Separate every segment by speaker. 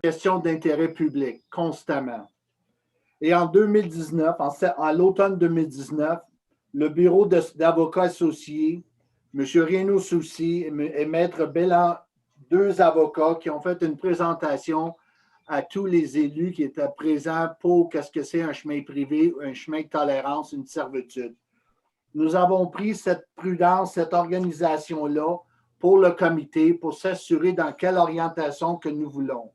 Speaker 1: question d'intérêt public constamment. Et en 2019, à l'automne 2019, le bureau d'avocats associés, M. Reno Soucy et Maître Belland, deux avocats qui ont fait une présentation à tous les élus qui étaient présents pour qu'est-ce que c'est un chemin privé, un chemin de tolérance, une servitude. Nous avons pris cette prudence, cette organisation-là pour le comité, pour s'assurer dans quelle orientation que nous voulons.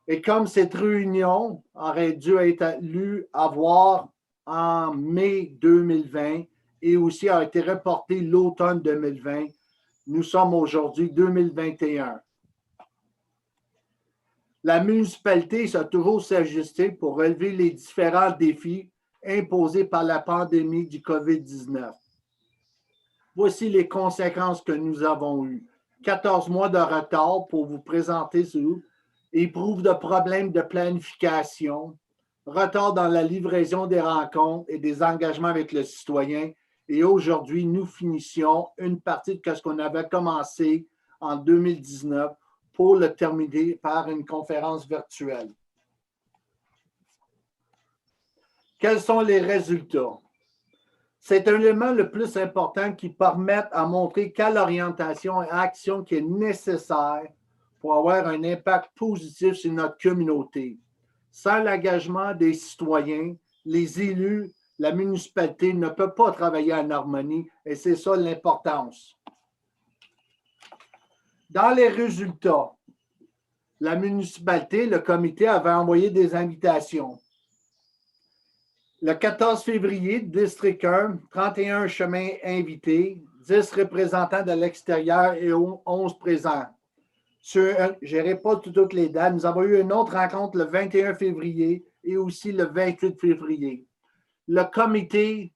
Speaker 1: Et comme cette réunion aurait dû être avoir en mai 2020 et aussi a été reportée l'automne 2020, nous sommes aujourd'hui 2021. La municipalité s'est toujours s'ajuster pour relever les différents défis imposés par la pandémie du COVID-19. Voici les conséquences que nous avons eues. 14 mois de retard pour vous présenter ce éprouve de problèmes de planification, retard dans la livraison des rencontres et des engagements avec le citoyen. Et aujourd'hui, nous finissions une partie de ce qu'on avait commencé en 2019 pour le terminer par une conférence virtuelle. Quels sont les résultats? C'est un élément le plus important qui permet à montrer quelle orientation et action qui est nécessaire pour avoir un impact positif sur notre communauté. Sans l'engagement des citoyens, les élus, la municipalité ne peut pas travailler en harmonie et c'est ça l'importance. Dans les résultats, la municipalité, le comité avait envoyé des invitations. Le 14 février, District 1, 31 chemins invités, 10 représentants de l'extérieur et 11 présents. Je n'irai pas toutes les dates. Nous avons eu une autre rencontre le 21 février et aussi le 28 février. Le comité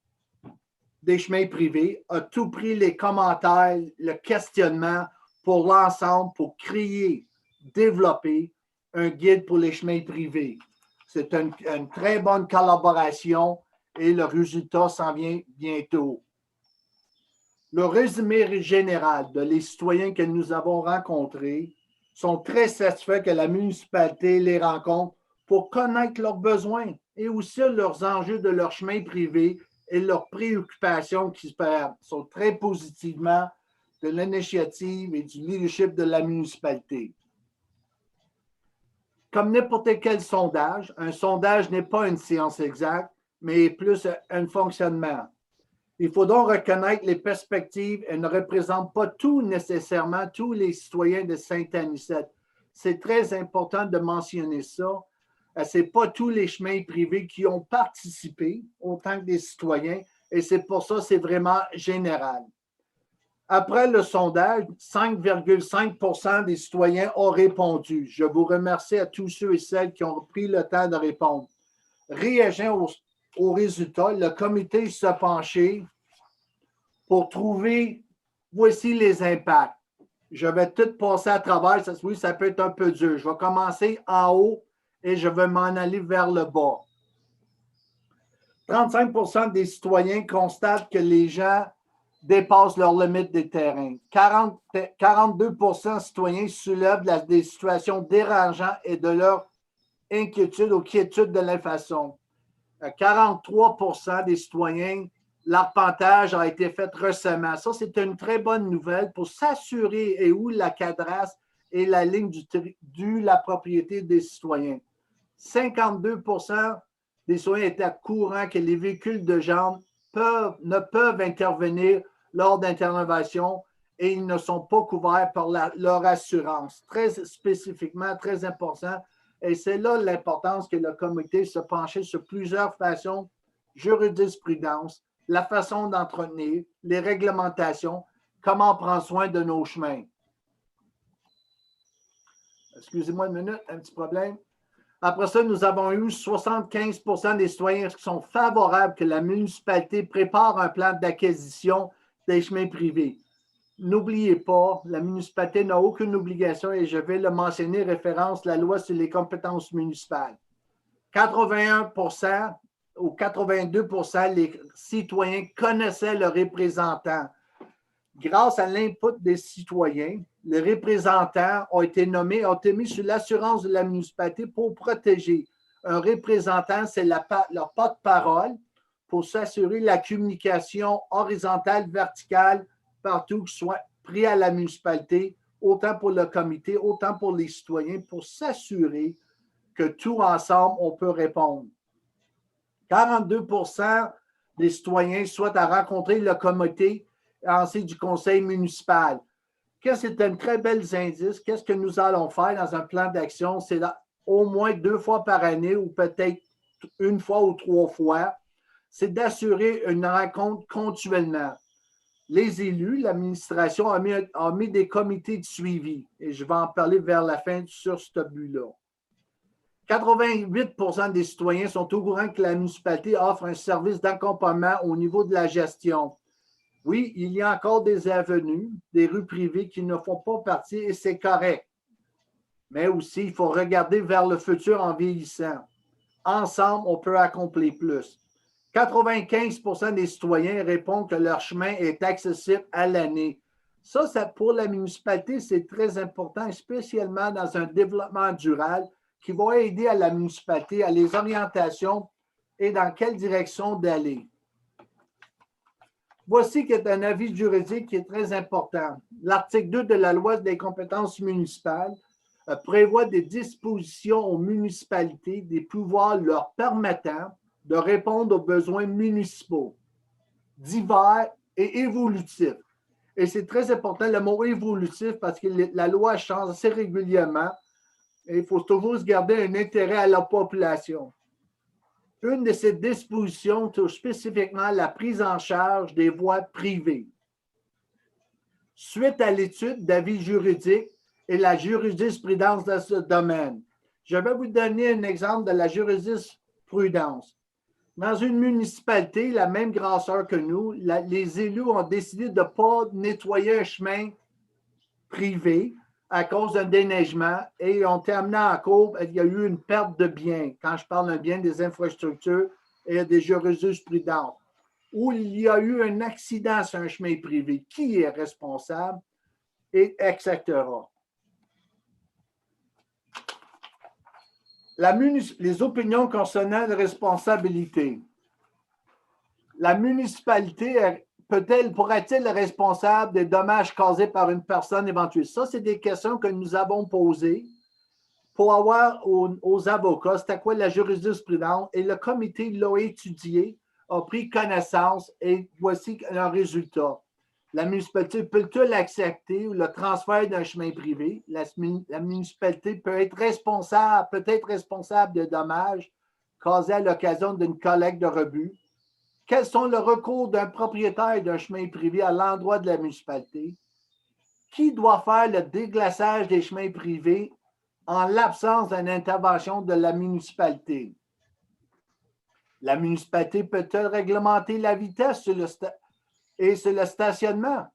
Speaker 1: des chemins privés a tout pris les commentaires, le questionnement pour l'ensemble, pour créer, développer un guide pour les chemins privés. C'est une très bonne collaboration et le résultat s'en vient bientôt. Le résumé général de les citoyens que nous avons rencontrés sont très satisfaits que la municipalité les rencontre pour connaître leurs besoins et aussi leurs enjeux de leur chemin privé et leurs préoccupations qui sont très positivement de l'initiative et du leadership de la municipalité. Comme n'importe quel sondage, un sondage n'est pas une science exacte, mais plus un fonctionnement. Il faut donc reconnaître les perspectives et ne représentent pas tout nécessairement tous les citoyens de Saint-Anicette. C'est très important de mentionner ça. Ce n'est pas tous les chemins privés qui ont participé autant que des citoyens et c'est pour ça que c'est vraiment général. Après le sondage, 5,5% des citoyens ont répondu. Je vous remercie à tous ceux et celles qui ont pris le temps de répondre. Réagissant aux résultats, le comité s'est penché pour trouver, voici les impacts. Je vais tout passer à travers, oui, ça peut être un peu dur. Je vais commencer en haut et je vais m'en aller vers le bas. 35% des citoyens constatent que les gens dépassent leurs limites des terrains. 42% citoyens soulèvent des situations dérangeantes et de leur inquiétude ou quiétude de l'inflation. 43% des citoyens, l'arpentage a été fait récemment. Ça, c'est une très bonne nouvelle pour s'assurer et où la cadrasse et la ligne de la propriété des citoyens. 52% des citoyens étaient au courant que les véhicules de genre ne peuvent intervenir lors d'intervention et ils ne sont pas couverts par leur assurance. Très spécifiquement, très important. Et c'est là l'importance que le comité se penchait sur plusieurs façons, jurisprudence, la façon d'entretenir, les réglementations, comment prendre soin de nos chemins. Excusez-moi une minute, un petit problème. Après ça, nous avons eu 75% des citoyens qui sont favorables que la municipalité prépare un plan d'acquisition des chemins privés. N'oubliez pas, la municipalité n'a aucune obligation, et je vais le mentionner, référence la loi sur les compétences municipales. 81% ou 82% des citoyens connaissaient le représentant. Grâce à l'input des citoyens, les représentants ont été nommés, ont été mis sur l'assurance de la municipalité pour protéger. Un représentant, c'est leur porte-parole pour s'assurer la communication horizontale, verticale, partout que soit pris à la municipalité, autant pour le comité, autant pour les citoyens, pour s'assurer que tout ensemble, on peut répondre. 42% des citoyens souhaitent rencontrer le comité ainsi du conseil municipal. C'est un très bel indice. Qu'est-ce que nous allons faire dans un plan d'action? C'est au moins 2 fois par année ou peut-être 1 fois ou 3 fois. C'est d'assurer une rencontre continuellement. Les élus, l'administration a mis des comités de suivi et je vais en parler vers la fin sur ce but-là. 88% des citoyens sont au courant que la municipalité offre un service d'accompagnement au niveau de la gestion. Oui, il y a encore des avenues, des rues privées qui ne font pas partie et c'est correct. Mais aussi, il faut regarder vers le futur en vieillissant. Ensemble, on peut accomplir plus. 95% des citoyens répondent que leur chemin est accessible à l'année. Ça, pour la municipalité, c'est très important, spécialement dans un développement durable qui va aider à la municipalité, à les orientations et dans quelle direction d'aller. Voici qui est un avis juridique qui est très important. L'article 2 de la loi des compétences municipales prévoit des dispositions aux municipalités, des pouvoirs leur permettant de répondre aux besoins municipaux, divers et évolutifs. Et c'est très important le mot évolutif parce que la loi change assez régulièrement et il faut toujours se garder un intérêt à la population. Une de ces dispositions touche spécifiquement la prise en charge des voies privées. Suite à l'étude d'avis juridique et la jurisprudence dans ce domaine, je vais vous donner un exemple de la jurisprudence. Dans une municipalité, la même grasseur que nous, les élus ont décidé de ne pas nettoyer un chemin privé à cause d'un déneigement et ont terminé en cours. Il y a eu une perte de biens. Quand je parle d'un bien, des infrastructures et des jurisprudences. Où il y a eu un accident sur un chemin privé. Qui est responsable? Et etc. Les opinions concernant la responsabilité. La municipalité pourrait-elle être responsable des dommages causés par une personne éventuelle? Ça, c'est des questions que nous avons posées pour avoir aux avocats, c'était quoi la jurisprudence, et le comité l'a étudié, a pris connaissance, et voici un résultat. La municipalité peut-elle accepter le transfert d'un chemin privé? La municipalité peut être responsable de dommages causés à l'occasion d'une collecte de rebuts. Quels sont les recours d'un propriétaire d'un chemin privé à l'endroit de la municipalité? Qui doit faire le déglaçage des chemins privés en l'absence d'une intervention de la municipalité? La municipalité peut-elle réglementer la vitesse sur le stationnement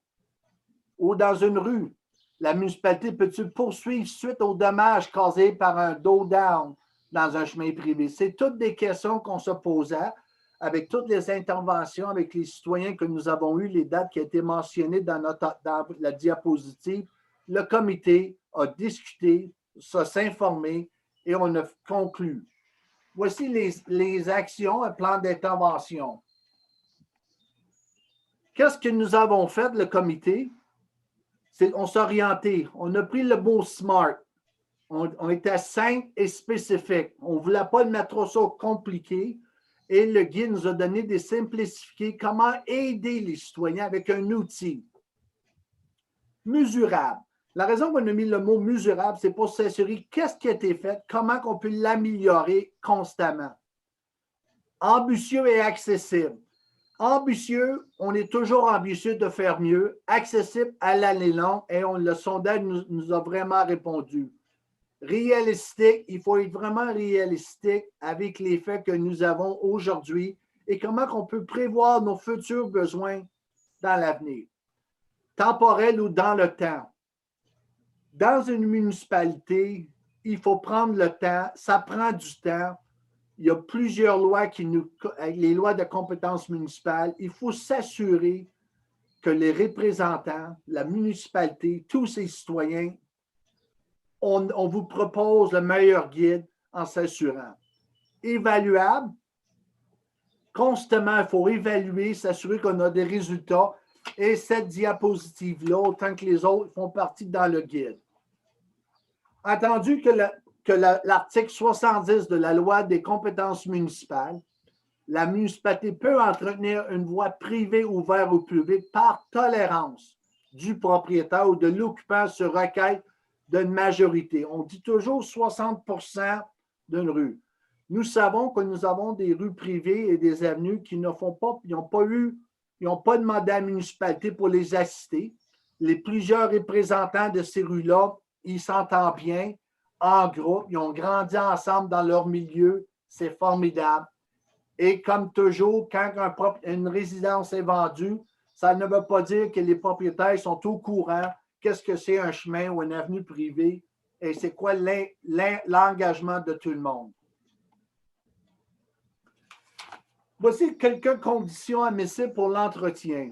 Speaker 1: ou dans une rue? La municipalité peut-elle poursuivre suite aux dommages causés par un down dans un chemin privé? C'est toutes des questions qu'on se posait avec toutes les interventions avec les citoyens que nous avons eues, les dates qui ont été mentionnées dans la diapositive. Le comité a discuté, s'informé et on a conclu. Voici les actions, un plan d'intervention. Qu'est-ce que nous avons fait, le comité? On s'est orienté. On a pris le mot SMART. On était simple et spécifique. On ne voulait pas le mettre trop ça compliqué. Et le guide nous a donné des simplifiés, comment aider les citoyens avec un outil mesurable. La raison qu'on a mis le mot mesurable, c'est pour s'assurer qu'est-ce qui a été fait, comment on peut l'améliorer constamment. Ambitieux et accessible. Ambitieux, on est toujours ambitieux de faire mieux. Accessible à l'année longue, et le sondage nous a vraiment répondu. Réalistique, il faut être vraiment réalistique avec les faits que nous avons aujourd'hui et comment on peut prévoir nos futurs besoins dans l'avenir. Temporel ou dans le temps. Dans une municipalité, il faut prendre le temps, ça prend du temps. Il y a plusieurs lois les lois de compétences municipales. Il faut s'assurer que les représentants, la municipalité, tous ces citoyens, on vous propose le meilleur guide en s'assurant. Évaluable, constamment, il faut évaluer, s'assurer qu'on a des résultats. Et cette diapositive-là, autant que les autres, font partie dans le guide. Entendu que l'article 70 de la loi des compétences municipales, la municipalité peut entretenir une voie privée ouverte au public par tolérance du propriétaire ou de l'occupant sur requête d'une majorité. On dit toujours 60% d'une rue. Nous savons que nous avons des rues privées et des avenues qui ne font pas, ils n'ont pas demandé à la municipalité pour les assister. Les plusieurs représentants de ces rues-là, ils s'entendent bien, en groupe, ils ont grandi ensemble dans leur milieu, c'est formidable. Et comme toujours, quand une résidence est vendue, ça ne veut pas dire que les propriétaires sont au courant qu'est-ce que c'est un chemin ou une avenue privée et c'est quoi l'engagement de tout le monde. Voici quelques conditions admissibles pour l'entretien.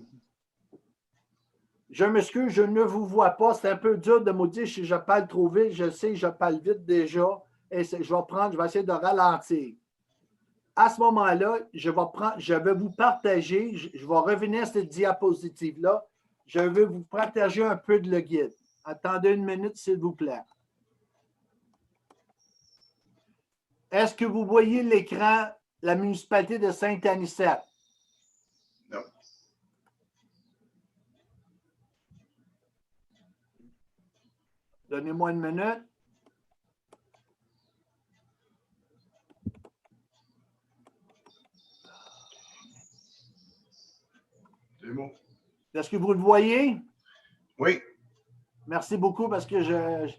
Speaker 1: Je m'excuse, je ne vous vois pas. C'est un peu dur de me dire si je parle trop vite. Je sais, je parle vite déjà. Et je vais essayer de ralentir. À ce moment-là, je vais vous partager, je vais revenir à cette diapositive-là. Je vais vous partager un peu de le guide. Attendez une minute, s'il vous plaît. Est-ce que vous voyez l'écran, la municipalité de Saint-Anicette?
Speaker 2: Non.
Speaker 1: Donnez-moi une minute.
Speaker 2: C'est bon.
Speaker 1: Est-ce que vous le voyez?
Speaker 2: Oui.
Speaker 1: Merci beaucoup parce que ouais.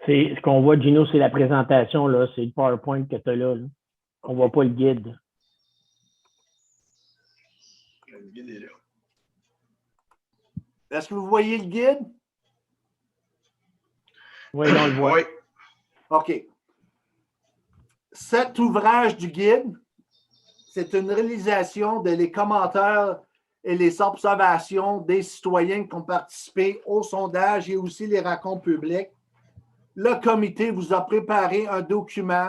Speaker 3: Ce qu'on voit, Gino, c'est la présentation, là. C'est le PowerPoint que tu as là. On ne voit pas le guide.
Speaker 2: Le guide est là.
Speaker 1: Est-ce que vous voyez le guide?
Speaker 3: Oui, on le voit.
Speaker 2: Oui.
Speaker 1: OK. Cet ouvrage du guide, c'est une réalisation de les commentaires et les observations des citoyens qui ont participé au sondage et aussi les rencontres publiques. Le comité vous a préparé un document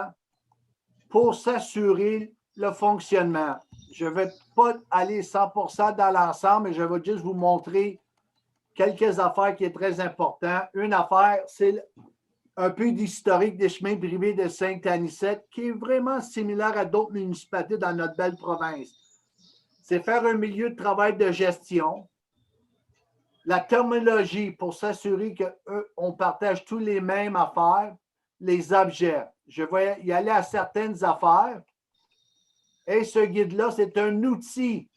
Speaker 1: pour s'assurer le fonctionnement. Je ne vais pas aller 100% dans l'ensemble, mais je vais juste vous montrer quelques affaires qui sont très importantes. Une affaire, c'est un peu d'historique des chemins privés de Saint-Anicette, qui est vraiment similaire à d'autres municipalités dans notre belle province. C'est faire un milieu de travail de gestion, la terminologie pour s'assurer qu'on partage tous les mêmes affaires, les objets. Je vais y aller à certaines affaires. Et ce guide-là, c'est un outil.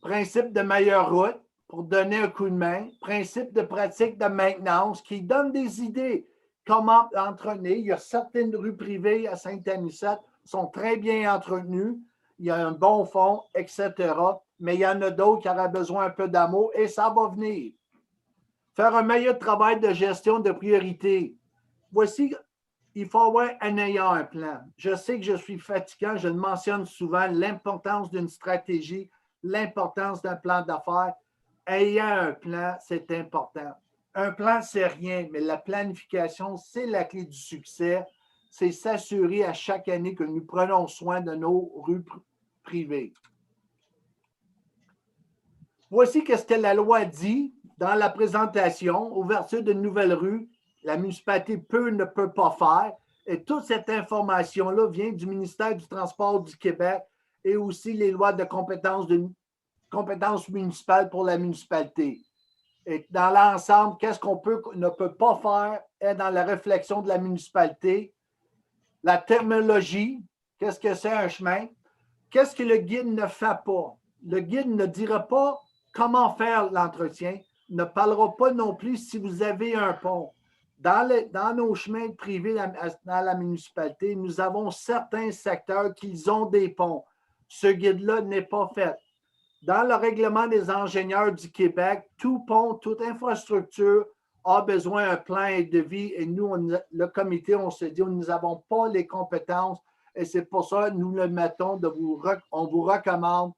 Speaker 1: Principe de meilleure route pour donner un coup de main. Principe de pratique de maintenance qui donne des idées. Comment entretenir. Il y a certaines rues privées à Saint-Anicette qui sont très bien entretenues. Il y a un bon fond, etc. Mais il y en a d'autres qui auraient besoin un peu d'amour et ça va venir. Faire un meilleur travail de gestion de priorité. Voici, il faut avoir en ayant un plan. Je sais que je suis fatigant, je le mentionne souvent, l'importance d'une stratégie, l'importance d'un plan d'affaires. Ayant un plan, c'est important. Un plan, c'est rien, mais la planification, c'est la clé du succès. C'est s'assurer à chaque année que nous prenons soin de nos rues privées. Voici ce que la loi dit dans la présentation. Ouverture de nouvelles rues, la municipalité ne peut pas faire. Et toute cette information-là vient du ministère du Transport du Québec et aussi les lois de compétences municipales pour la municipalité. Et dans l'ensemble, qu'est-ce qu'on ne peut pas faire est dans la réflexion de la municipalité. La terminologie, qu'est-ce que c'est un chemin? Qu'est-ce que le guide ne fait pas? Le guide ne dira pas comment faire l'entretien, ne parlera pas non plus si vous avez un pont. Dans nos chemins privés dans la municipalité, nous avons certains secteurs qui ont des ponts. Ce guide-là n'est pas fait. Dans le règlement des ingénieurs du Québec, tout pont, toute infrastructure a besoin d'un plan et de vie. Et nous, le comité, on se dit, nous n'avons pas les compétences. Et c'est pour ça que nous le mettons, on vous recommande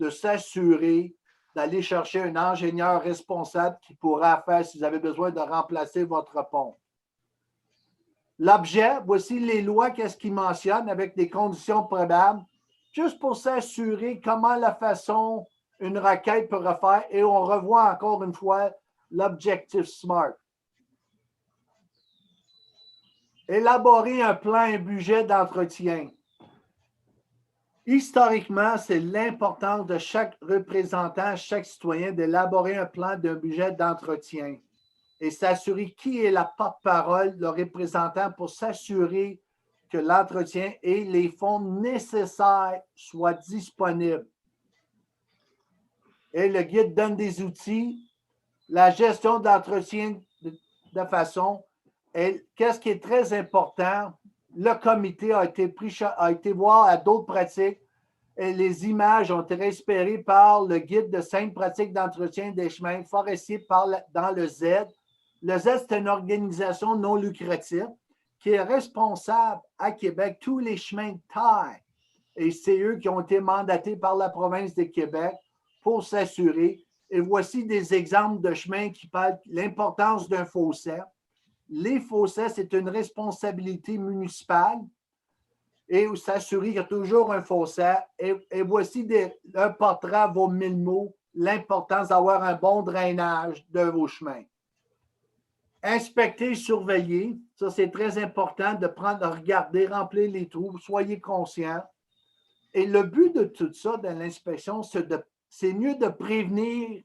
Speaker 1: de s'assurer d'aller chercher un ingénieur responsable qui pourra faire si vous avez besoin de remplacer votre pont. L'objet, voici les lois, qu'est-ce qu'ils mentionnent avec des conditions probables, juste pour s'assurer comment la façon une requête peut refaire. Et on revoit encore une fois l'objectif SMART. Élaborer un plan et budget d'entretien. Historiquement, c'est l'importance de chaque représentant, chaque citoyen d'élaborer un plan d'un budget d'entretien et s'assurer qui est la porte-parole, le représentant, pour s'assurer que l'entretien et les fonds nécessaires soient disponibles. Et le guide donne des outils, la gestion d'entretien de façon. Et qu'est-ce qui est très important? Le comité a été voir à d'autres pratiques et les images ont été récupérées par le guide de 5 pratiques d'entretien des chemins forestiers dans le Z. Le Z, c'est une organisation non lucrative qui est responsable à Québec tous les chemins de terre. Et c'est eux qui ont été mandatés par la province de Québec pour s'assurer. Et voici des exemples de chemins qui parlent de l'importance d'un fossé. Les fossés, c'est une responsabilité municipale et s'assurer qu'il y a toujours un fossé. Et voici un portrait vaut 1000 mots, l'importance d'avoir un bon drainage de vos chemins. Inspecter, surveiller, ça c'est très important de regarder, remplir les trous, soyez conscients. Et le but de tout ça, de l'inspection, c'est mieux de prévenir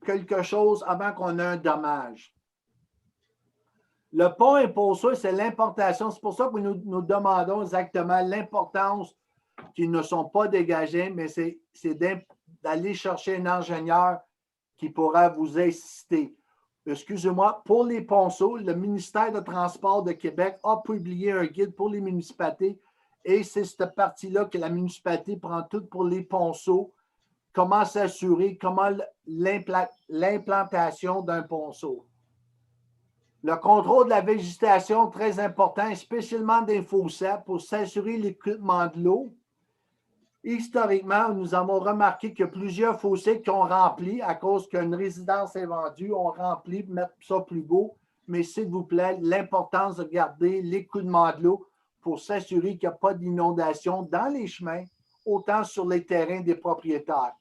Speaker 1: quelque chose avant qu'on ait un dommage. Le pont et pour ça, c'est l'importation. C'est pour ça que nous demandons exactement l'importance qu'ils ne sont pas dégagés, mais c'est d'aller chercher un ingénieur qui pourra vous assister. Excusez-moi, pour les ponceaux, le ministère de Transport de Québec a publié un guide pour les municipalités et c'est cette partie-là que la municipalité prend toute pour les ponceaux. Comment s'assurer, comment l'implantation d'un ponceau. Le contrôle de la végétation, très important, spécialement des fossés pour s'assurer l'écoulement de l'eau. Historiquement, nous avons remarqué que plusieurs fossés qui ont rempli, à cause qu'une résidence est vendue, ont rempli pour mettre ça plus beau. Mais s'il vous plaît, l'importance de garder l'écoulement de l'eau pour s'assurer qu'il n'y a pas d'inondation dans les chemins, autant sur les terrains des propriétaires.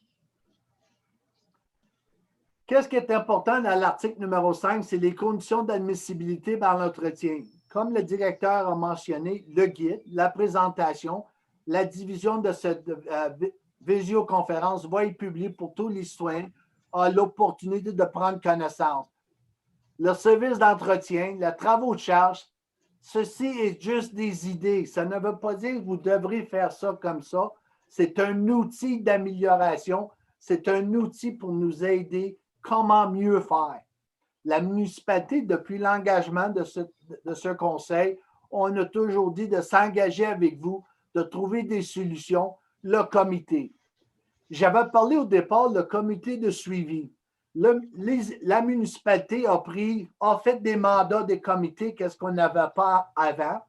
Speaker 1: Qu'est-ce qui est important dans l'article numéro 5? C'est les conditions d'admissibilité par l'entretien. Comme le directeur a mentionné, le guide, la présentation, la division de cette visioconférence va être publiée pour tous les citoyens à l'opportunité de prendre connaissance. Le service d'entretien, les travaux de charge, ceci est juste des idées. Ça ne veut pas dire que vous devrez faire ça comme ça. C'est un outil d'amélioration. C'est un outil pour nous aider comment mieux faire. La municipalité, depuis l'engagement de ce conseil, on a toujours dit de s'engager avec vous, de trouver des solutions, le comité. J'avais parlé au départ, le comité de suivi. La municipalité a fait des mandats des comités, qu'est-ce qu'on n'avait pas avant.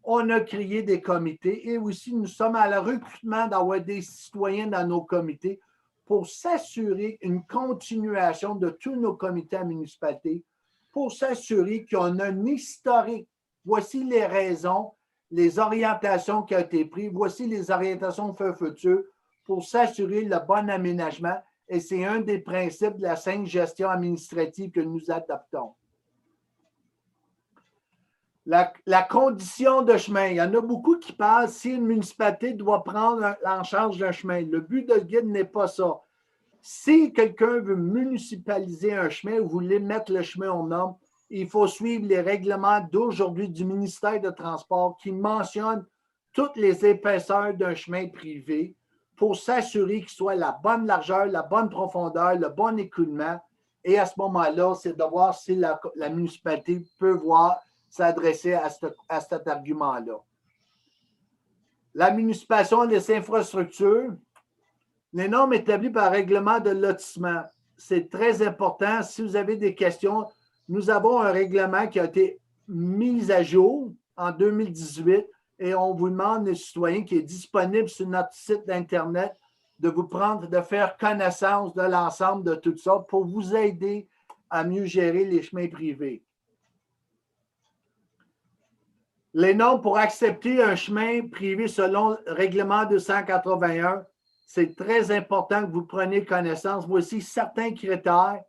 Speaker 1: On a créé des comités et aussi nous sommes à le recrutement d'avoir des citoyens dans nos comités pour s'assurer une continuation de tous nos comités à municipalité, pour s'assurer qu'on a un historique. Voici les raisons, les orientations qui ont été prises, voici les orientations futures pour s'assurer le bon aménagement et c'est un des principes de la saine gestion administrative que nous adoptons. La condition de chemin, il y en a beaucoup qui parlent si une municipalité doit prendre en charge d'un chemin. Le but de guide n'est pas ça. Si quelqu'un veut municipaliser un chemin ou voulait mettre le chemin aux normes, il faut suivre les règlements d'aujourd'hui du ministère de Transport qui mentionnent toutes les épaisseurs d'un chemin privé pour s'assurer qu'il soit la bonne largeur, la bonne profondeur, le bon écoulement. Et à ce moment-là, c'est de voir si la municipalité peut s'adresser à cet argument-là. La municipalisation des infrastructures, les normes établies par règlement de lotissement, c'est très important. Si vous avez des questions, nous avons un règlement qui a été mis à jour en 2018 et on vous demande, les citoyens, qui est disponible sur notre site d'Internet de vous prendre, de faire connaissance de l'ensemble de tout ça pour vous aider à mieux gérer les chemins privés. Les normes pour accepter un chemin privé selon le règlement 281, c'est très important que vous preniez connaissance. Voici certains critères.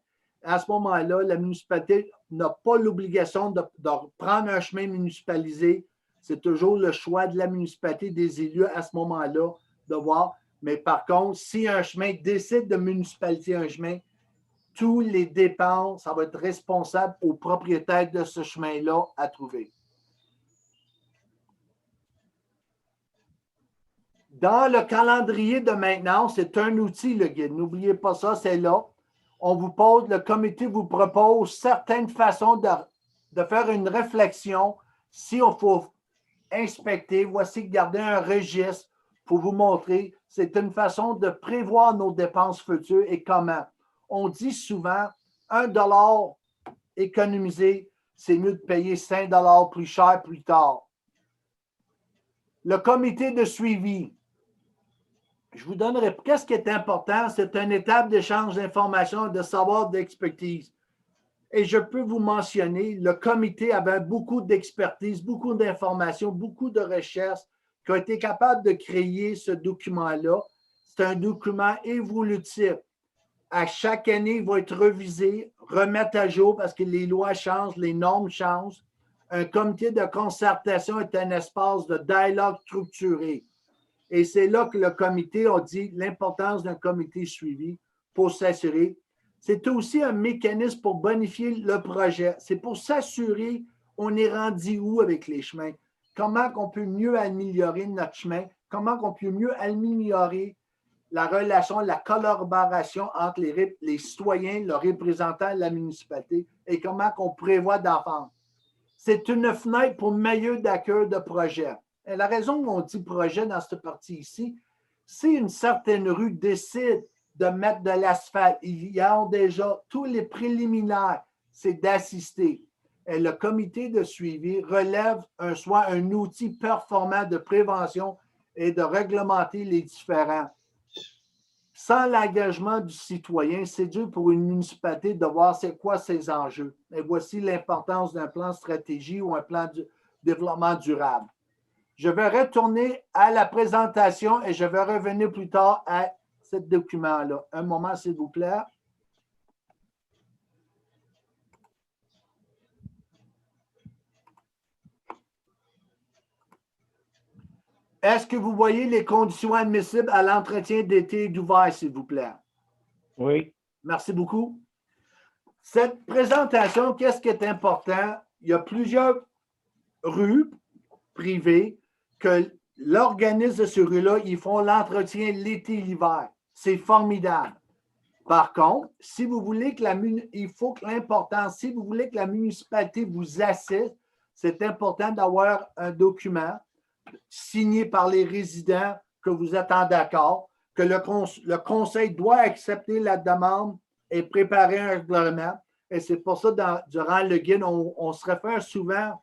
Speaker 1: À ce moment-là, la municipalité n'a pas l'obligation de prendre un chemin municipalisé. C'est toujours le choix de la municipalité, des élus à ce moment-là de voir. Mais par contre, si un chemin décide de municipaliser un chemin, tous les dépenses, ça va être responsable au propriétaire de ce chemin-là à trouver. Dans le calendrier de maintenance, c'est un outil, le guide. N'oubliez pas ça, c'est là. On vous pose, le comité vous propose certaines façons de faire une réflexion. Si on faut inspecter, voici garder un registre pour vous montrer. C'est une façon de prévoir nos dépenses futures et comment. On dit souvent, 1 $ économisé, c'est mieux de payer 5 $ plus cher plus tard. Le comité de suivi. Je vous donnerai, qu'est-ce qui est important? C'est une étape d'échange d'informations, de savoir, d'expertise. Et je peux vous mentionner, le comité avait beaucoup d'expertise, beaucoup d'informations, beaucoup de recherches qui ont été capables de créer ce document-là. C'est un document évolutif. À chaque année, il va être revisé, remettre à jour parce que les lois changent, les normes changent. Un comité de concertation est un espace de dialogue structuré. Et c'est là que le comité a dit l'importance d'un comité suivi pour s'assurer. C'est aussi un mécanisme pour bonifier le projet. C'est pour s'assurer on est rendu où avec les chemins. Comment on peut mieux améliorer notre chemin. Comment on peut mieux améliorer la relation, la collaboration entre les citoyens, le représentant de la municipalité et comment on prévoit d'en. C'est une fenêtre pour meilleur d'accueil de projet. Et la raison qu'on dit projet dans cette partie ici, si une certaine rue décide de mettre de l'asphalte, il y a déjà tous les préliminaires, c'est d'assister. Et le comité de suivi relève soit un outil performant de prévention et de réglementer les différends. Sans l'engagement du citoyen, c'est dur pour une municipalité de voir c'est quoi ses enjeux. Et voici l'importance d'un plan stratégie ou un plan de développement durable. Je vais retourner à la présentation et je vais revenir plus tard à ce document-là. Un moment, s'il vous plaît. Est-ce que vous voyez les conditions admissibles à l'entretien d'été d'ouvert, s'il vous plaît?
Speaker 3: Oui.
Speaker 1: Merci beaucoup. Cette présentation, qu'est-ce qui est important? Il y a plusieurs rues privées que l'organisme de ce rue-là, ils font l'entretien l'été et l'hiver. C'est formidable. Par contre, si vous voulez que il faut que l'important, si vous voulez que la municipalité vous assiste, c'est important d'avoir un document signé par les résidents que vous êtes en d'accord, que le conseil doit accepter la demande et préparer un règlement. Et c'est pour ça, durant le guide, on se réfère souvent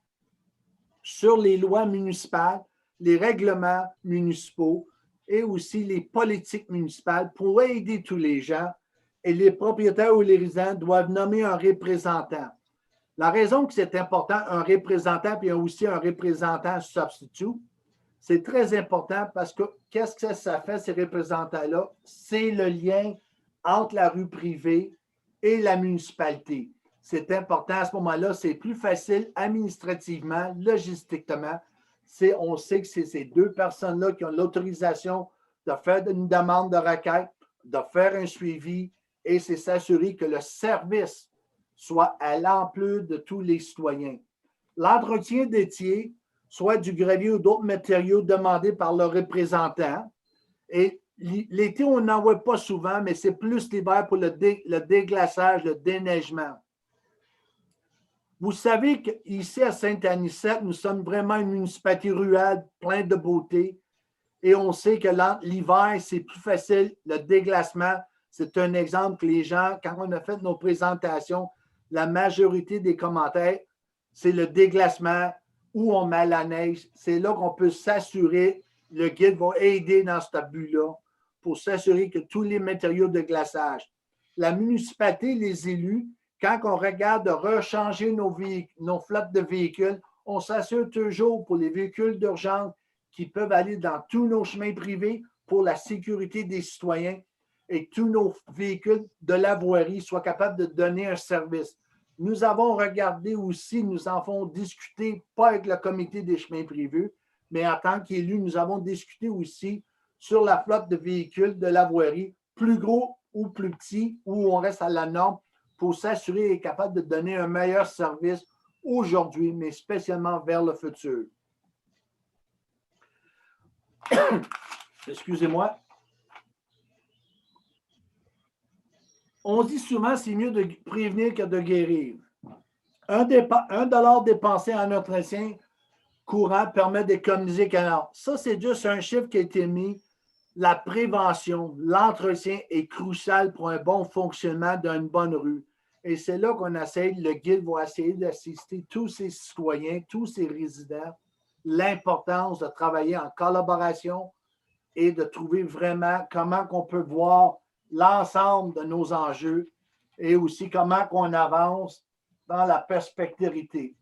Speaker 1: sur les lois municipales, les règlements municipaux et aussi les politiques municipales pour aider tous les gens. Et les propriétaires ou les résidents doivent nommer un représentant. La raison que c'est important, un représentant, puis aussi un représentant substitut, c'est très important parce que qu'est-ce que ça fait, ces représentants-là? C'est le lien entre la rue privée et la municipalité. C'est important à ce moment-là, c'est plus facile administrativement, logistiquement. On sait que c'est ces deux personnes-là qui ont l'autorisation de faire une demande de requête, de faire un suivi, et c'est s'assurer que le service soit à l'ampleur de tous les citoyens. L'entretien d'étier, soit du gravier ou d'autres matériaux demandés par le représentant. Et l'été, on n'en voit pas souvent, mais c'est plus l'hiver pour le déglaçage, le déneigement. Vous savez qu'ici à Saint-Anicette, nous sommes vraiment une municipalité rurale pleine de beauté. Et on sait que l'hiver, c'est plus facile. Le déglacement, c'est un exemple que les gens, quand on a fait nos présentations, la majorité des commentaires, c'est le déglacement où on met la neige. C'est là qu'on peut s'assurer, le guide va aider dans ce but-là pour s'assurer que tous les matériaux de glaçage. La municipalité, les élus, quand on regarde de rechanger nos flottes de véhicules, on s'assure toujours pour les véhicules d'urgence qui peuvent aller dans tous nos chemins privés pour la sécurité des citoyens et que tous nos véhicules de la voirie soient capables de donner un service. Nous avons regardé aussi, nous en avons discuté, pas avec le comité des chemins privés, mais en tant qu'élus, nous avons discuté aussi sur la flotte de véhicules de la voirie, plus gros ou plus petits, où on reste à la norme pour s'assurer d'être capable de donner un meilleur service aujourd'hui, mais spécialement vers le futur. Excusez-moi. On dit souvent que c'est mieux de prévenir que de guérir. $1 dépensé en entretien courant permet d'économiser 40. Ça, c'est juste un chiffre qui a été mis. La prévention, l'entretien est crucial pour un bon fonctionnement d'une bonne rue. Et c'est là qu'on essaie, le guide va essayer d'assister tous ses citoyens, tous ses résidents, l'importance de travailler en collaboration et de trouver vraiment comment on peut voir l'ensemble de nos enjeux et aussi comment on avance dans la perspectivité.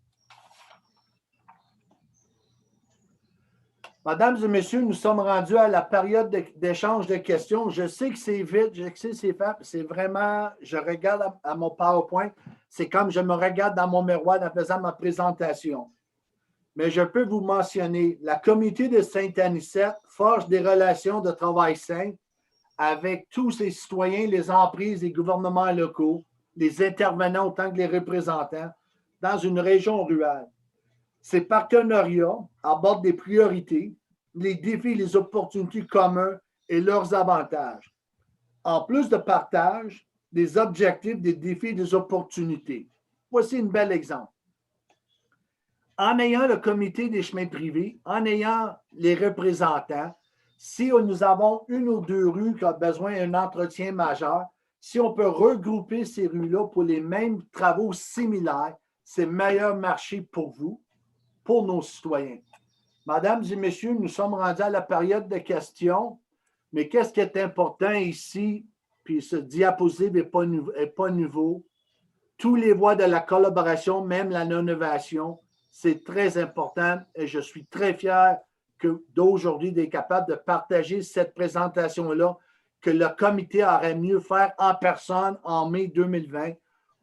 Speaker 1: Mesdames et messieurs, nous sommes rendus à la période d'échange de questions. Je sais que c'est vite, je sais que c'est fait, c'est vraiment, je regarde à mon PowerPoint, c'est comme je me regarde dans mon miroir en faisant ma présentation. Mais je peux vous mentionner, la communauté de Saint-Anicette forge des relations de travail sain avec tous ses citoyens, les emprises, les gouvernements locaux, les intervenants autant que les représentants dans une région rurale. Ces partenariats abordent des priorités, les défis, les opportunités communs et leurs avantages. En plus de partage, des objectifs, des défis, des opportunités. Voici un bel exemple. En ayant le comité des chemins privés, en ayant les représentants, si nous avons une ou deux rues qui ont besoin d'un entretien majeur, si on peut regrouper ces rues-là pour les mêmes travaux similaires, c'est meilleur marché pour vous, pour nos citoyens. Mesdames et messieurs, nous sommes rendus à la période de questions, mais qu'est-ce qui est important ici, puis ce diapositive n'est pas nouveau, tous les voies de la collaboration, même la non-innovation, c'est très important et je suis très fier d'aujourd'hui d'être capable de partager cette présentation-là que le comité aurait mieux faire en personne en mai 2020,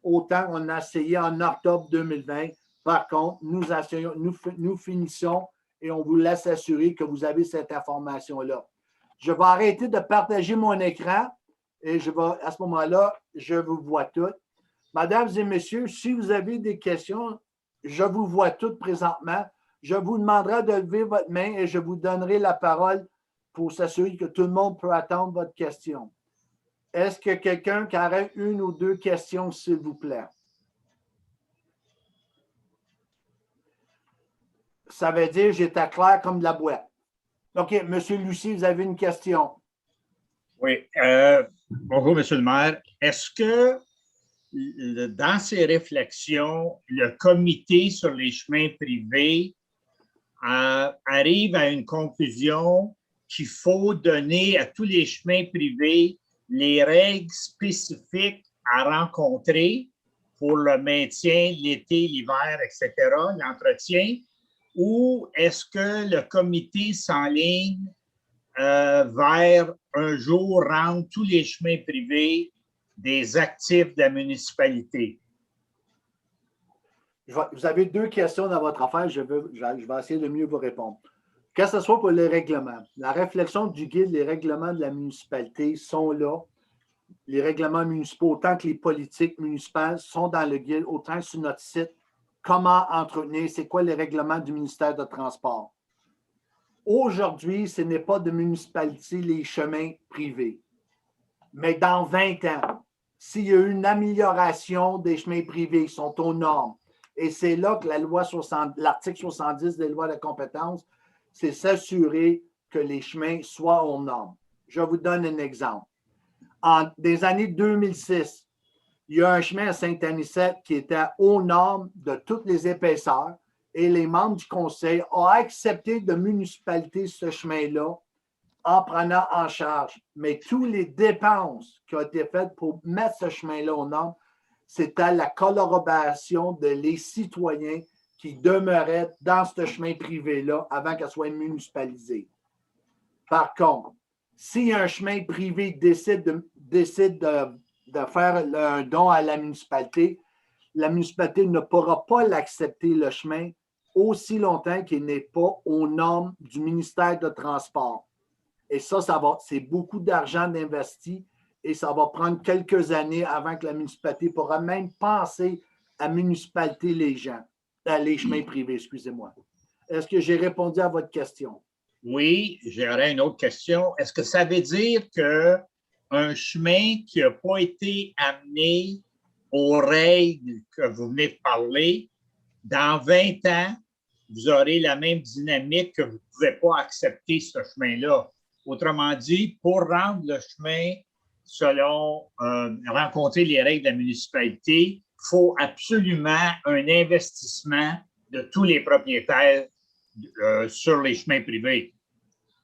Speaker 1: autant qu'on a essayé en octobre 2020. Par contre, nous finissons et on vous laisse assurer que vous avez cette information-là. Je vais arrêter de partager mon écran et à ce moment-là, je vous vois toutes. Mesdames et messieurs, si vous avez des questions, je vous vois toutes présentement. Je vous demanderai de lever votre main et je vous donnerai la parole pour s'assurer que tout le monde peut attendre votre question. Est-ce que quelqu'un qui aurait une ou deux questions, s'il vous plaît? Ça veut dire que j'étais clair comme de la boîte. OK, M. Lucie, vous avez une question.
Speaker 4: Oui. Bonjour, M. le maire. Est-ce que dans ces réflexions, le comité sur les chemins privés arrive à une conclusion qu'il faut donner à tous les chemins privés les règles spécifiques à rencontrer pour le maintien, l'été, l'hiver, etc., l'entretien, ou est-ce que le comité s'enligne vers un jour rendre tous les chemins privés des actifs de la municipalité?
Speaker 1: Vous avez deux questions dans votre affaire. Je vais essayer de mieux vous répondre. Que ce soit pour les règlements, la réflexion du guide, les règlements de la municipalité sont là. Les règlements municipaux, autant que les politiques municipales, sont dans le guide, autant sur notre site. Comment entretenir, c'est quoi les règlements du ministère de Transport. Aujourd'hui, ce n'est pas de municipalité les chemins privés. Mais dans 20 ans, s'il y a eu une amélioration des chemins privés qui sont aux normes, et c'est là que l'article 70 des lois de compétences, c'est s'assurer que les chemins soient aux normes. Je vous donne un exemple. En des années 2006, il y a un chemin à Saint-Anicette qui était aux normes de toutes les épaisseurs et les membres du conseil ont accepté de municipalité ce chemin-là en prenant en charge. Mais toutes les dépenses qui ont été faites pour mettre ce chemin-là aux normes, c'était la collaboration de les citoyens qui demeuraient dans ce chemin privé-là avant qu'elle soit municipalisée. Par contre, si un chemin privé décide de faire un don à la municipalité ne pourra pas l'accepter, le chemin, aussi longtemps qu'il n'est pas aux normes du ministère de Transport. Et ça c'est beaucoup d'argent d'investi et ça va prendre quelques années avant que la municipalité pourra même penser à municipalité les chemins privés, excusez-moi. Est-ce que j'ai répondu à votre question?
Speaker 4: Oui, j'aurais une autre question. Est-ce que ça veut dire qu'un chemin qui n'a pas été amené aux règles que vous venez de parler, dans 20 ans, vous aurez la même dynamique que vous ne pouvez pas accepter ce chemin-là? Autrement dit, pour rendre le chemin selon rencontrer les règles de la municipalité, il faut absolument un investissement de tous les propriétaires sur les chemins privés.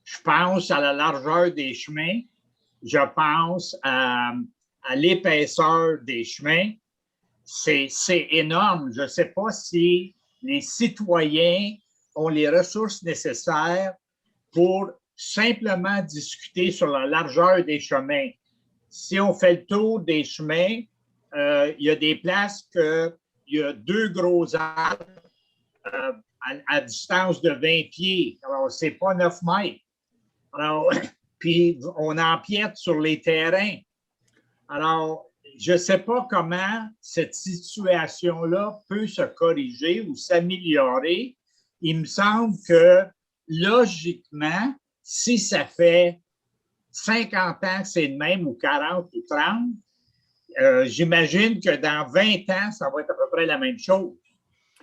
Speaker 4: Je pense à la largeur des chemins, je pense à l'épaisseur des chemins. C'est énorme. Je ne sais pas si les citoyens ont les ressources nécessaires pour simplement discuter sur la largeur des chemins. Si on fait le tour des chemins, il y a des places qu'il y a 2 gros arbres à distance de 20 pieds. Alors, ce n'est pas 9 mètres. Alors, puis on empiète sur les terrains. Alors, je ne sais pas comment cette situation-là peut se corriger ou s'améliorer. Il me semble que, logiquement, si ça fait 50 ans que c'est le même, ou 40 ou 30, j'imagine que dans 20 ans, ça va être à peu près la même chose.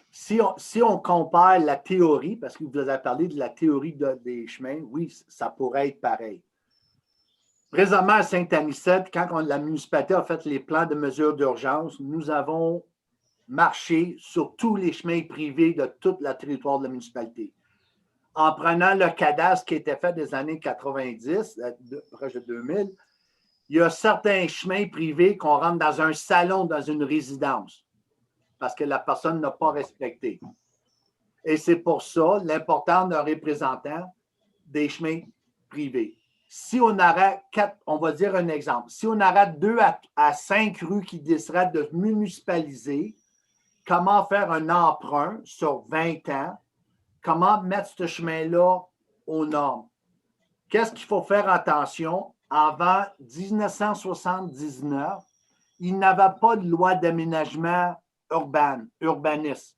Speaker 1: Si on compare la théorie, parce que vous avez parlé de la théorie des chemins, oui, ça pourrait être pareil. Présentement, à Saint-Anicette, quand la municipalité a fait les plans de mesures d'urgence, nous avons marché sur tous les chemins privés de tout le territoire de la municipalité. En prenant le cadastre qui était fait des années 90, proche de 2000, il y a certains chemins privés qu'on rentre dans un salon, dans une résidence, parce que la personne n'a pas respecté. Et c'est pour ça l'importance d'un représentant des chemins privés. Si on arrête 4, on va dire un exemple, si on arrête 2 à 5 rues qui décideraient de municipaliser, comment faire un emprunt sur 20 ans, comment mettre ce chemin-là aux normes? Qu'est-ce qu'il faut faire attention? Avant 1979, il n'y avait pas de loi d'aménagement urbaniste.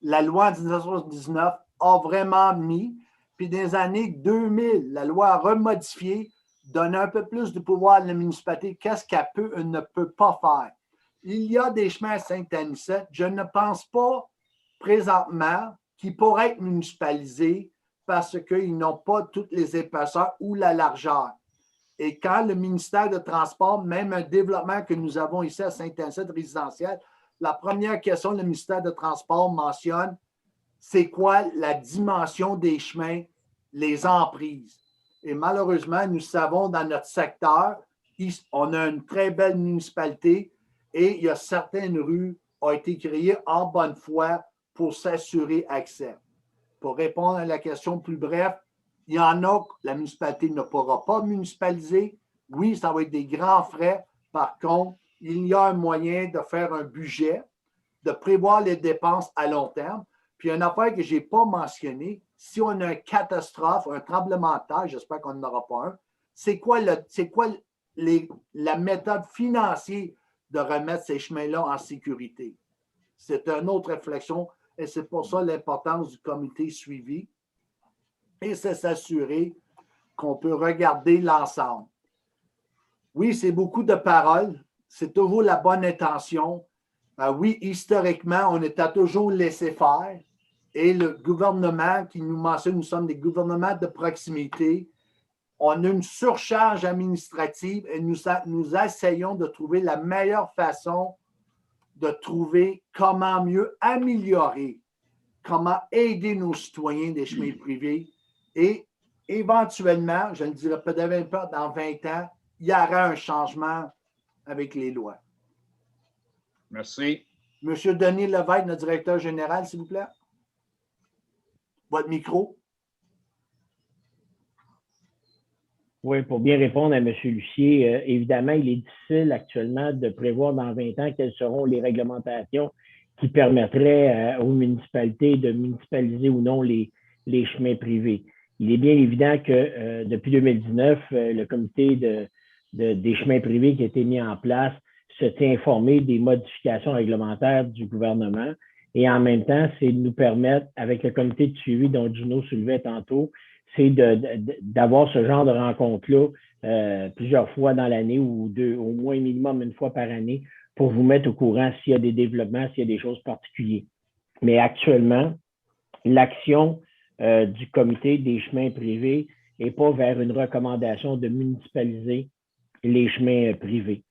Speaker 1: La loi de 1979 a vraiment mis, puis dans les années 2000, la loi a remodifié, donne un peu plus de pouvoir à la municipalité, qu'est-ce qu'elle peut ou ne peut pas faire. Il y a des chemins à Saint-Anicette, je ne pense pas présentement qu'ils pourraient être municipalisés parce qu'ils n'ont pas toutes les épaisseurs ou la largeur. Et quand le ministère de Transport, même un développement que nous avons ici à Saint-Anicette résidentiel, la première question que le ministère de Transport mentionne, c'est quoi la dimension des chemins, les emprises. Et malheureusement, nous savons dans notre secteur, on a une très belle municipalité et il y a certaines rues qui ont été créées en bonne foi pour s'assurer accès. Pour répondre à la question plus brève, il y en a que la municipalité ne pourra pas municipaliser. Oui, ça va être des grands frais. Par contre, il y a un moyen de faire un budget, de prévoir les dépenses à long terme. Puis, une affaire que je n'ai pas mentionnée, si on a une catastrophe, un tremblement de terre, j'espère qu'on n'en aura pas un, c'est quoi la méthode financière de remettre ces chemins-là en sécurité? C'est une autre réflexion et c'est pour ça l'importance du comité suivi. Et c'est s'assurer qu'on peut regarder l'ensemble. Oui, c'est beaucoup de paroles. C'est toujours la bonne intention. Oui, historiquement, on était toujours laissé faire. Et le gouvernement qui nous mentionne, nous sommes des gouvernements de proximité. On a une surcharge administrative et nous essayons de trouver la meilleure façon de trouver comment mieux améliorer, comment aider nos citoyens des chemins privés. Et éventuellement, je ne dirais peut-être pas dans 20 ans, il y aura un changement avec les lois.
Speaker 4: Merci.
Speaker 1: Monsieur Denis Lévesque, notre directeur général, s'il vous plaît. Votre micro.
Speaker 3: Oui, pour bien répondre à M. Lucier, évidemment, il est difficile actuellement de prévoir dans 20 ans quelles seront les réglementations qui permettraient aux municipalités de municipaliser ou non les chemins privés. Il est bien évident que depuis 2019, le comité des chemins privés qui a été mis en place se tient informé des modifications réglementaires du gouvernement et en même temps, c'est de nous permettre, avec le comité de suivi dont Gino soulevait tantôt, c'est d'avoir ce genre de rencontre-là plusieurs fois dans l'année ou au moins minimum une fois par année pour vous mettre au courant s'il y a des développements, s'il y a des choses particulières. Mais actuellement, l'action du comité des chemins privés n'est pas vers une recommandation de municipaliser les chemins privés.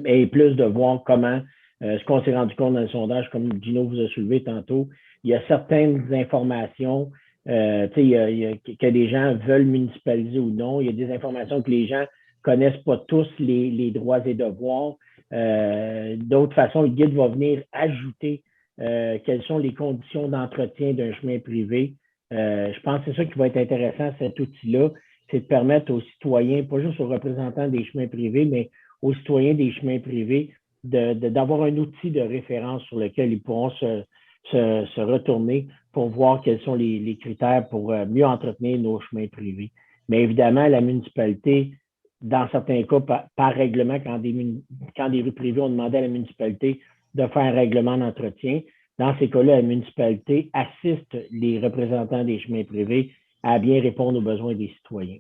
Speaker 3: Et plus de voir comment, ce qu'on s'est rendu compte dans le sondage, comme Gino vous a soulevé tantôt, il y a certaines informations que les gens veulent municipaliser ou non. Il y a des informations que les gens ne connaissent pas tous les droits et devoirs. D'autre façon, le guide va venir ajouter quelles sont les conditions d'entretien d'un chemin privé. Je pense que c'est ça qui va être intéressant, cet outil-là, c'est de permettre aux citoyens, pas juste aux représentants des chemins privés, mais aux citoyens des chemins privés, d'avoir un outil de référence sur lequel ils pourront se retourner pour voir quels sont les critères pour mieux entretenir nos chemins privés. Mais évidemment, la municipalité, dans certains cas, par règlement, quand des rues privées ont demandé à la municipalité de faire un règlement d'entretien, dans ces cas-là, la municipalité assiste les représentants des chemins privés à bien répondre aux besoins des citoyens.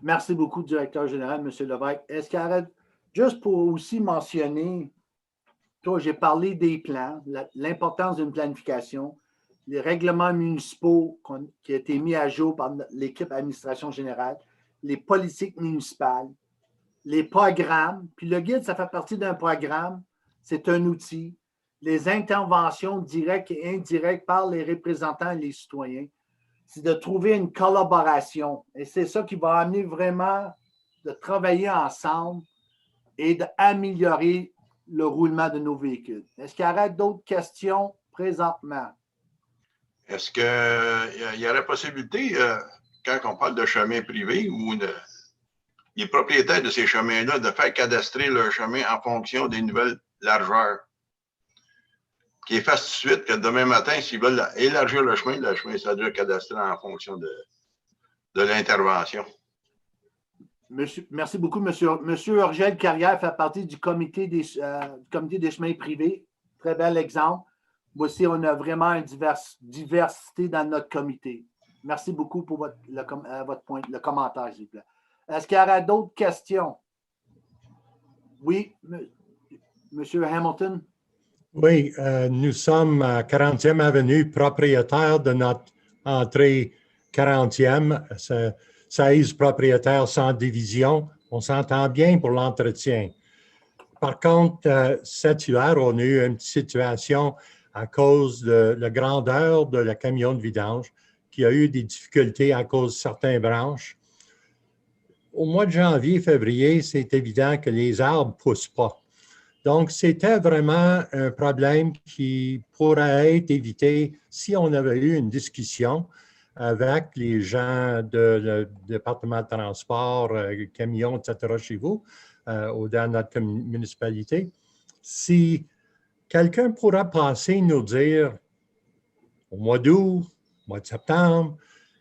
Speaker 1: Merci beaucoup, directeur général, M. Lévesque. Est-ce qu'il y aurait, juste pour aussi mentionner, toi, j'ai parlé des plans, l'importance d'une planification, les règlements municipaux qui ont été mis à jour par l'équipe administration générale, les politiques municipales, les programmes, puis le guide, ça fait partie d'un programme, c'est un outil, les interventions directes et indirectes par les représentants et les citoyens. C'est de trouver une collaboration. Et c'est ça qui va amener vraiment de travailler ensemble et d'améliorer le roulement de nos véhicules. Est-ce qu'il y aurait d'autres questions présentement?
Speaker 2: Est-ce qu'il y aurait possibilité, quand on parle de chemin privé ou les propriétaires de ces chemins-là, de faire cadastrer leur chemin en fonction des nouvelles largeurs? Qu'ils fassent tout de suite que demain matin, s'ils veulent élargir le chemin sera déjà cadastré en fonction de l'intervention.
Speaker 1: Merci beaucoup, monsieur. Monsieur Urgel Carrière fait partie du comité des chemins privés. Très bel exemple. Voici, on a vraiment une diversité dans notre comité. Merci beaucoup pour votre point, le commentaire, s'il vous plaît. Est-ce qu'il y aura d'autres questions? Oui, monsieur Hamilton.
Speaker 5: Oui, nous sommes à 40e Avenue, propriétaire de notre entrée 40e. 16 propriétaires sans division. On s'entend bien pour l'entretien. Par contre, cet hiver, on a eu une situation à cause de la grandeur de la camion de vidange qui a eu des difficultés à cause de certaines branches. Au mois de janvier, février, c'est évident que les arbres ne poussent pas. Donc, c'était vraiment un problème qui pourrait être évité si on avait eu une discussion avec les gens du département de transport, camions, etc. chez vous, dans notre municipalité. Si quelqu'un pourra passer nous dire au mois d'août, au mois de septembre,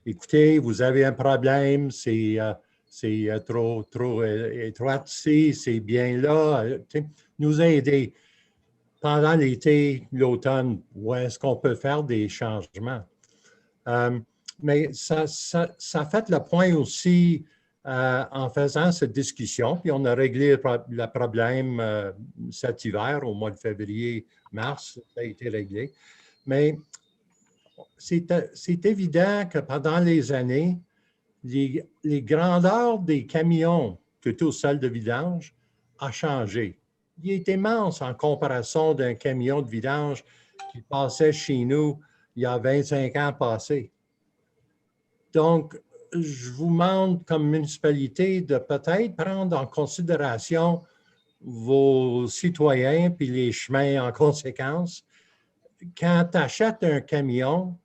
Speaker 5: écoutez, vous avez un problème, c'est trop étroit ici, c'est bien là, nous aider pendant l'été, l'automne, où est-ce qu'on peut faire des changements. Mais ça fait le point aussi en faisant cette discussion, puis on a réglé le problème cet hiver, au mois de février-mars, ça a été réglé. Mais c'est évident que pendant les années, les grandeurs des camions, plutôt celles de vidange, a changé. Il est immense en comparaison d'un camion de vidange qui passait chez nous il y a 25 ans passés. Donc, je vous demande comme municipalité de peut-être prendre en considération vos citoyens puis les chemins en conséquence. Quand tu achètes un camion,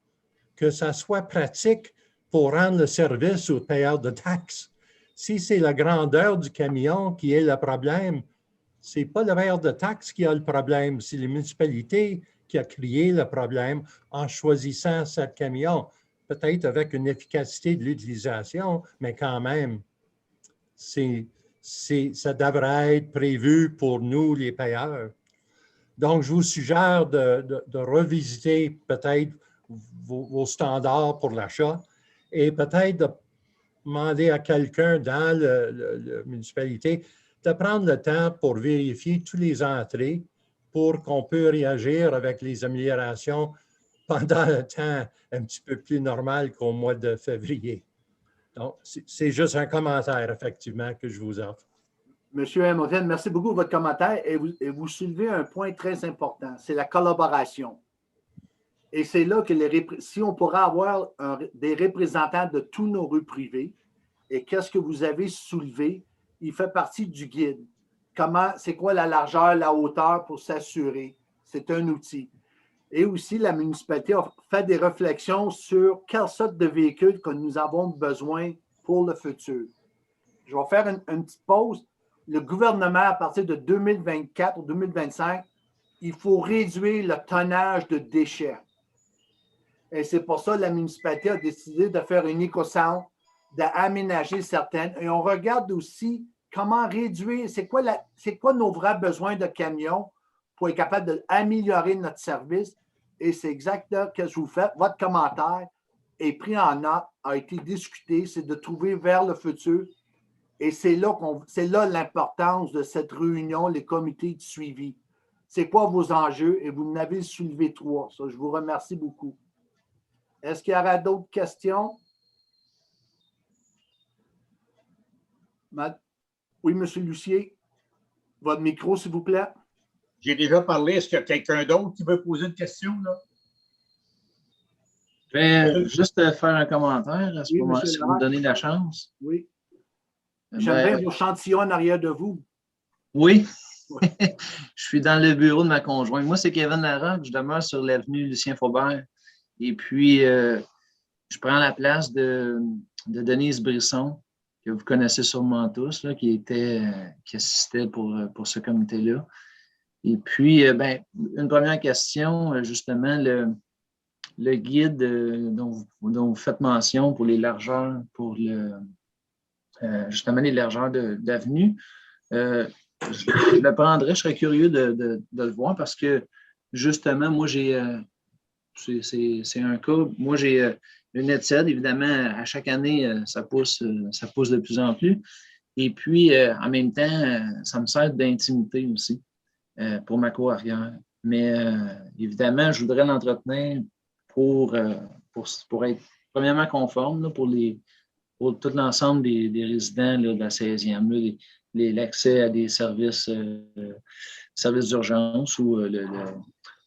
Speaker 5: que ça soit pratique pour rendre le service aux payeurs de taxes. Si c'est la grandeur du camion qui est le problème, ce n'est pas le payeur de taxes qui a le problème, c'est les municipalités qui a créé le problème en choisissant ce camion. Peut-être avec une efficacité de l'utilisation, mais quand même, ça devrait être prévu pour nous, les payeurs. Donc, je vous suggère de revisiter peut-être vos standards pour l'achat et peut-être de demander à quelqu'un dans la municipalité de prendre le temps pour vérifier toutes les entrées pour qu'on puisse réagir avec les améliorations pendant un temps un petit peu plus normal qu'au mois de février. Donc, c'est juste un commentaire, effectivement, que je vous offre.
Speaker 1: Monsieur Hamilton, merci beaucoup pour votre commentaire et vous soulevez un point très important, c'est la collaboration. Et c'est là que si on pourrait avoir des représentants de tous nos rues privées, et qu'est-ce que vous avez soulevé, il fait partie du guide. C'est quoi la largeur, la hauteur pour s'assurer? C'est un outil. Et aussi, la municipalité a fait des réflexions sur quelle sorte de véhicules que nous avons besoin pour le futur. Je vais faire une petite pause. Le gouvernement, à partir de 2024 ou 2025, il faut réduire le tonnage de déchets. Et c'est pour ça que la municipalité a décidé de faire une éco-centre, d'aménager certaines. Et on regarde aussi comment réduire, c'est quoi nos vrais besoins de camions pour être capable d'améliorer notre service. Et c'est exactement ce que je vous fais. Votre commentaire est pris en note, a été discuté, c'est de trouver vers le futur. Et c'est là l'importance de cette réunion, les comités de suivi. C'est quoi vos enjeux? Et vous en avez soulevé 3. Ça, je vous remercie beaucoup. Est-ce qu'il y aura d'autres questions? Oui, M. Lucier. Votre micro, s'il vous plaît.
Speaker 4: J'ai déjà parlé. Est-ce qu'il y a quelqu'un d'autre qui veut poser une question, là?
Speaker 6: Je vais juste faire un commentaire à ce moment-là, si vous me donnez la chance.
Speaker 1: Oui. J'aimerais vos chantillons en arrière de vous.
Speaker 6: Oui. Je suis dans le bureau de ma conjointe. Moi, c'est Kevin Larocque. Je demeure sur l'avenue Lucien Faubert. Et puis, je prends la place de Denise Brisson, que vous connaissez sûrement tous, là, qui assistait pour ce comité-là. Et puis, une première question, justement, le guide dont vous faites mention pour les largeurs, pour justement les largeurs d'avenue, je le prendrais, je serais curieux de le voir parce que, justement, moi, c'est un cas, moi, j'ai une ETSED, évidemment, à chaque année, ça pousse de plus en plus. Et puis, en même temps, ça me sert d'intimité aussi pour ma cour arrière. Mais évidemment, je voudrais l'entretenir pour être premièrement conforme là, pour tout l'ensemble des résidents là, de la 16e, l'accès à des services d'urgence ou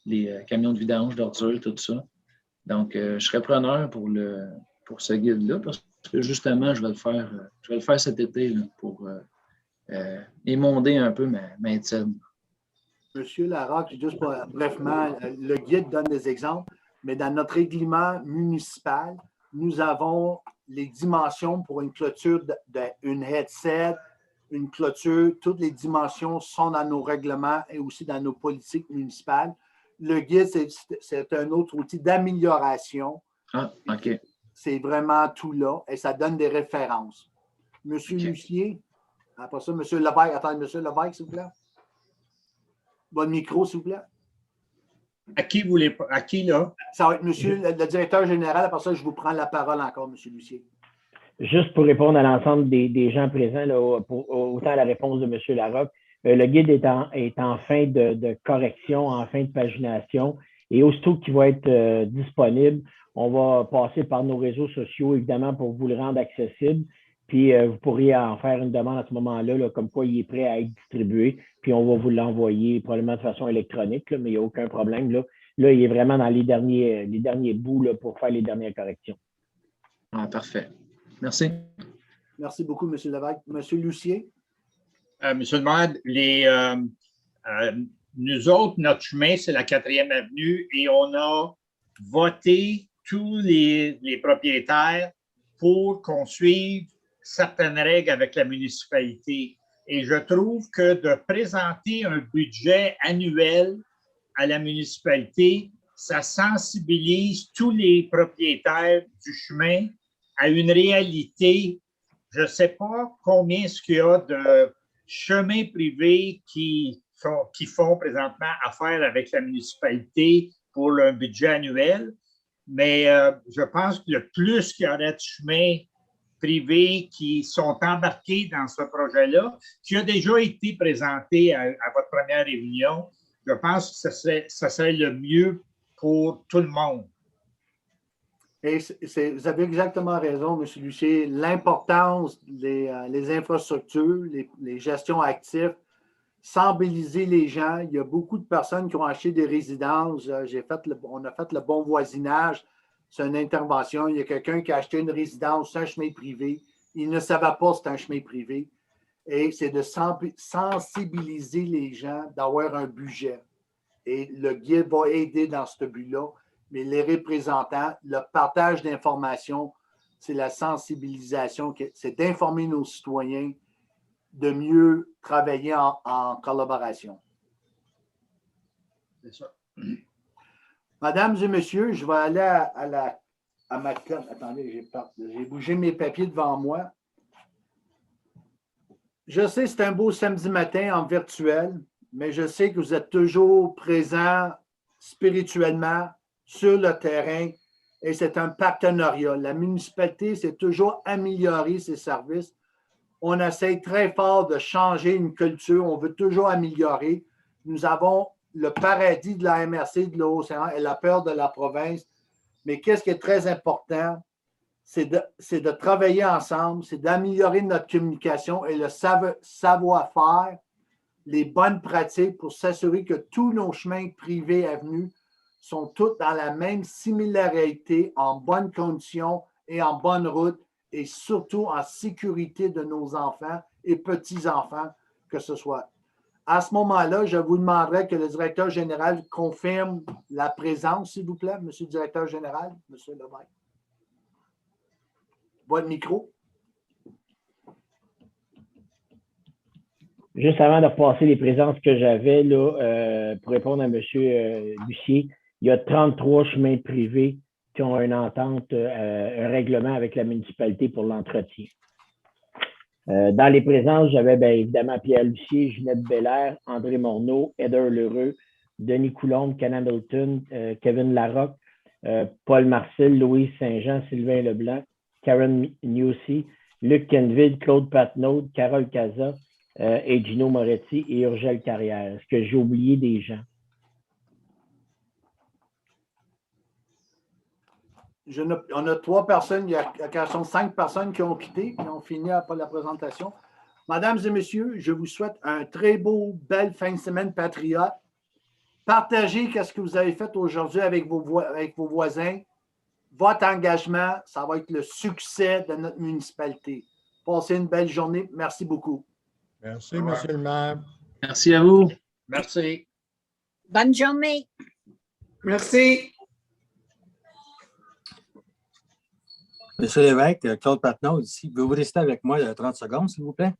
Speaker 6: les camions de vidange, d'ordures, tout ça. Donc, je serais preneur pour ce guide-là parce que justement, je vais le faire cet été là, pour émonder un peu ma ETSED.
Speaker 1: Monsieur Larocque, juste brièvement, le guide donne des exemples, mais dans notre règlement municipal, nous avons les dimensions pour une clôture d'une headset, une clôture, toutes les dimensions sont dans nos règlements et aussi dans nos politiques municipales. Le guide, c'est un autre outil d'amélioration.
Speaker 6: Ah, OK.
Speaker 1: C'est vraiment tout là et ça donne des références. Monsieur Lucier, après ça, Monsieur Levesque, attendez, Monsieur Levesque, s'il vous plaît. Votre micro, s'il vous plaît.
Speaker 4: À qui, là?
Speaker 1: Ça va être Monsieur le directeur général. Après ça, je vous prends la parole encore, Monsieur Lucier.
Speaker 3: Juste pour répondre à l'ensemble des gens présents, là, autant à la réponse de M. Larocque, le guide est en fin de correction, en fin de pagination. Et aussitôt qu'il va être disponible, on va passer par nos réseaux sociaux, évidemment, pour vous le rendre accessible. Puis, vous pourriez en faire une demande à ce moment-là, là, comme quoi il est prêt à être distribué. Puis, on va vous l'envoyer probablement de façon électronique, là, mais il n'y a aucun problème. Là. là, il est vraiment dans les derniers bouts là, pour faire les dernières corrections.
Speaker 6: Ah, parfait. Merci.
Speaker 1: Merci beaucoup, M. Lévesque. M. Lucier?
Speaker 4: Monsieur le maire, nous autres, notre chemin, c'est la 4e avenue et on a voté tous les propriétaires pour qu'on suive certaines règles avec la municipalité. Et je trouve que de présenter un budget annuel à la municipalité, ça sensibilise tous les propriétaires du chemin à une réalité. Je ne sais pas combien est-ce qu'il y a de chemins privés qui font présentement affaire avec la municipalité pour le budget annuel, mais je pense que le plus qu'il y aurait de chemins privés qui sont embarqués dans ce projet-là, qui a déjà été présenté à votre première réunion, je pense que ce serait le mieux pour tout le monde.
Speaker 1: Et vous avez exactement raison, M. Lucier. L'importance des infrastructures, les gestions actives, sensibiliser les gens. Il y a beaucoup de personnes qui ont acheté des résidences. On a fait le bon voisinage. C'est une intervention. Il y a quelqu'un qui a acheté une résidence, c'est un chemin privé. Il ne savait pas que c'était un chemin privé. Et c'est de sensibiliser les gens, d'avoir un budget. Et le guide va aider dans ce but-là. Mais les représentants, le partage d'informations, c'est la sensibilisation, c'est d'informer nos citoyens de mieux travailler en collaboration.
Speaker 4: C'est ça.
Speaker 1: Mesdames et messieurs, je vais aller à ma carte. Attendez, j'ai bougé mes papiers devant moi. Je sais que c'est un beau samedi matin en virtuel, mais je sais que vous êtes toujours présents spirituellement sur le terrain et c'est un partenariat. La municipalité s'est toujours amélioré ses services. On essaie très fort de changer une culture. On veut toujours améliorer. Nous avons le paradis de la MRC de l'océan et la peur de la province. Mais qu'est-ce qui est très important? C'est de travailler ensemble, c'est d'améliorer notre communication et le savoir-faire, les bonnes pratiques pour s'assurer que tous nos chemins privés avenues sont tous dans la même similarité, en bonnes conditions et en bonne route, et surtout en sécurité de nos enfants et petits-enfants que ce soit. À ce moment-là, je vous demanderai que le directeur général confirme la présence, s'il vous plaît, monsieur le directeur général, monsieur Lévesque. Votre micro.
Speaker 3: Juste avant de repasser les présences que j'avais là, pour répondre à M. Lucier, il y a 33 chemins privés qui ont une entente, un règlement avec la municipalité pour l'entretien. Dans les présences, j'avais bien évidemment Pierre Lucier, Ginette Belair, André Morneau, Heather Lheureux, Denis Coulombe, Ken Hamilton, Kevin Larocque, Paul Marcel, Louise Saint-Jean, Sylvain Leblanc, Karen Newsy, Luc Kenville, Claude Patnaud, Carole Casa et Gino Moretti et Urgel Carrière. Est-ce que j'ai oublié des gens?
Speaker 1: On a 3 personnes, il y a 5 personnes qui ont quitté, qui ont fini après la présentation. Mesdames et messieurs, je vous souhaite un très beau, belle fin de semaine patriote. Partagez ce que vous avez fait aujourd'hui avec vos voisins. Votre engagement, ça va être le succès de notre municipalité. Passez une belle journée. Merci beaucoup.
Speaker 5: Merci, monsieur le maire.
Speaker 6: Merci à vous.
Speaker 4: Merci.
Speaker 7: Bonne journée.
Speaker 8: Merci.
Speaker 9: Monsieur Lévesque, Claude Patnaud ici. Pouvez-vous rester avec moi 30 secondes, s'il vous plaît?